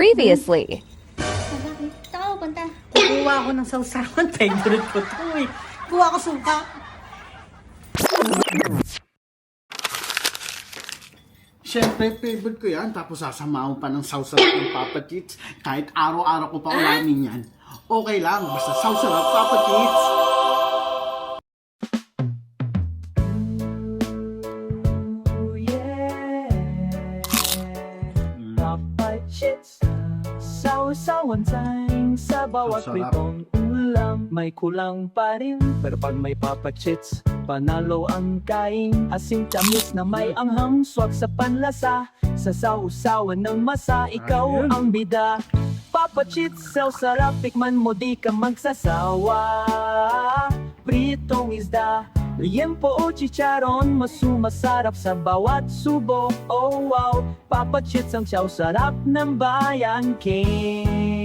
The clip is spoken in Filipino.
Previously. Bakit? Saan ka punta? Kukuha ako ng sausawan. Favorite ko to eh. Kuha ko suka. Siyempre, favorite ko yan. Tapos sasamahan pa ng sausawan ng Papa Chits. Kahit araw-araw ko pa ulamin yan. Okay lang, basta sausawan Papa Chits. Papa Chits, sausawan time sa bawat Ang sarap. pritong ulam. May kulang pa rin, pero pag may Papa Chits, panalo ang kain. Asim tamis na may anghang, swak sa panlasa. Sa sausawan ng masa, ikaw Ayun. ang bida. Papa Chits, sarap, tikman mo di ka magsasawa. Pritong isda, liempo o chicharon, mas sumasarap sa bawat subo. Oh wow, Papa Chits ang sarap ng Bayan King.